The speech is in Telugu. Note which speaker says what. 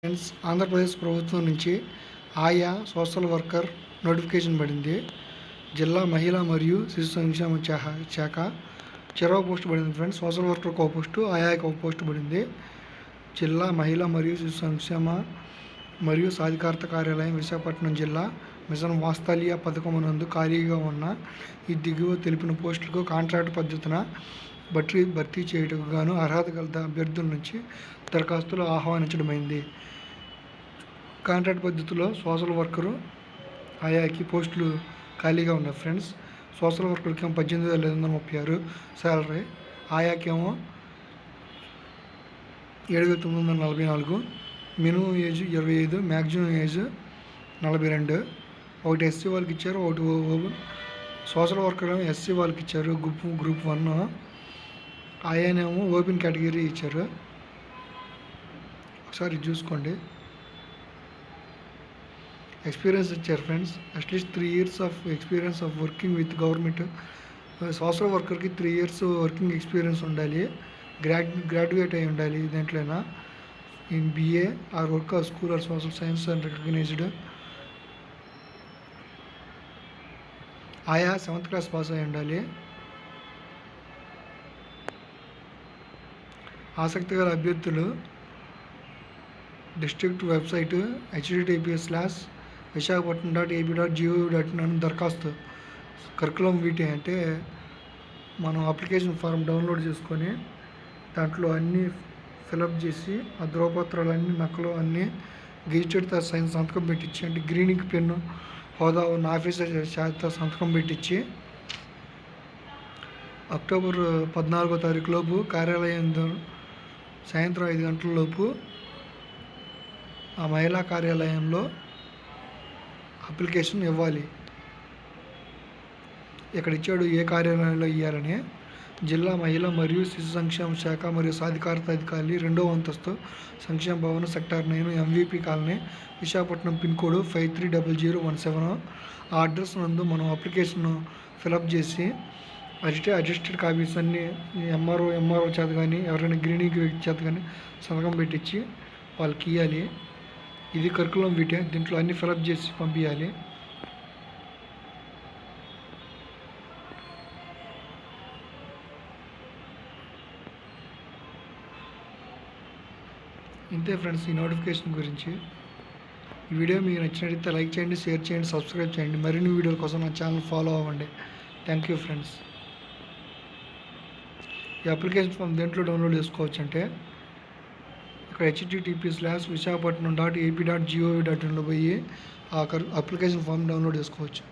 Speaker 1: ఫ్రెండ్స్, ఆంధ్రప్రదేశ్ ప్రభుత్వం నుంచి ఆయా సోషల్ వర్కర్ నోటిఫికేషన్ పడింది. జిల్లా మహిళా మరియు శిశు సంక్షేమ శాఖ చెరవ పోస్ట్ పడింది. ఫ్రెండ్స్, సోషల్ వర్కర్కి ఒక పోస్టు, ఆయాకి ఒక పోస్టు పడింది. జిల్లా మహిళా మరియు శిశు సంక్షేమ మరియు సాధికారత కార్యాలయం, విశాఖపట్నం జిల్లా మిషన్ వాత్సల్య పథకం నందు ఖాళీగా ఉన్న ఈ దిగువ తెలిపిన పోస్టులకు కాంట్రాక్ట్ పద్ధతిన భర్తీ చేయుటకు గాను అర్హత గల అభ్యర్థుల నుంచి దరఖాస్తులు ఆహ్వానించడమైంది. కాంట్రాక్ట్ పద్ధతిలో సోషల్ వర్కరు ఆయాకి పోస్టులు ఖాళీగా ఉన్నాయి. ఫ్రెండ్స్, సోషల్ వర్కర్కి ఏమో 18,536 శాలరీ, ఆయాకేమో 7,944, మినిమం ఏజ్ 25, మ్యాక్సిమం ఏజ్ 42. ఒకటి ఎస్సీ వాళ్ళకి ఇచ్చారు, ఒకటి సోషల్ వర్కర్ ఏమో ఎస్సీ వాళ్ళకి ఇచ్చారు, గ్రూప్ 1. ఆయానేమో ఓపెన్ కేటగిరీ ఇచ్చారు. ఒకసారి చూసుకోండి. ఎక్స్పీరియన్స్ ఇచ్చారు. Friends, at least 3 years of experience of working with government. Social వర్కర్కి 3 years వర్కింగ్ ఎక్స్పీరియన్స్ ఉండాలి, గ్రాడ్యుయేట్ అయి ఉండాలి దేంట్లోనా, in BA or work school or social science and recognized. ఆయా 7th class పాస్ అయి ఉండాలి. ఆసక్తి గల అభ్యర్థులు డిస్ట్రిక్ట్ వెబ్సైట్ https:/visakhapatnam.ap.gov.in అని దరఖాస్తు. కరికులం వీటే అంటే మనం అప్లికేషన్ ఫారం డౌన్లోడ్ చేసుకొని దాంట్లో అన్నీ ఫిలప్ చేసి ఆ ధ్రువపత్రాలన్నీ నకలు అన్నీ గెజిటెడ్ సైన్స్ సంతకం పెట్టించి, అంటే గ్రీనింగ్ పెన్ను హోదా ఉన్న ఆఫీసర్ చేత సంతకం పెట్టించి అక్టోబర్ 14వ తారీఖు లోపు కార్యాలయం సాయంత్రం 5 గంటల లోపు ఆ మహిళా కార్యాలయంలో అప్లికేషన్ ఇవ్వాలి. ఇక్కడ ఇచ్చాడు ఏ కార్యాలయంలో ఇవ్వాలని. జిల్లా మహిళా మరియు శిశు సంక్షేమ శాఖ మరియు సాధికారత అధికారి, 2వ అంతస్తు, సంక్షేమ Bhavan, sector 9, MVP colony, Visakhapatnam, pin code 530017. ఆ అడ్రస్ నందు మనం అప్లికేషన్ ఫిలప్ చేసి అడ్జస్టెడ్ కాపీస్ అన్నీ ఎంఆర్ఓ చేత కానీ ఎవరైనా గ్రీనింగ్ వ్యక్తి చేత కానీ సంతకం పెట్టించి వాళ్ళకి ఇవ్వాలి. ఇది కరికులం వీటే, దీంట్లో అన్ని ఫిలప్ చేసి పంపించాలి. ఇంతే ఫ్రెండ్స్ ఈ నోటిఫికేషన్ గురించి. ఈ వీడియో మీకు నచ్చినట్లయితే లైక్ చేయండి, షేర్ చేయండి, సబ్స్క్రైబ్ చేయండి. మరిన్ని వీడియోల కోసం నా ఛానల్ ఫాలో అవ్వండి. Thank you friends. ఈ అప్లికేషన్ ఫామ్ దేంట్లో డౌన్లోడ్ చేసుకోవచ్చు అంటే ఇక్కడ https:/visakhapatnam.ap.gov.in పోయి ఆ అప్లికేషన్ ఫామ్ డౌన్లోడ్ చేసుకోవచ్చు.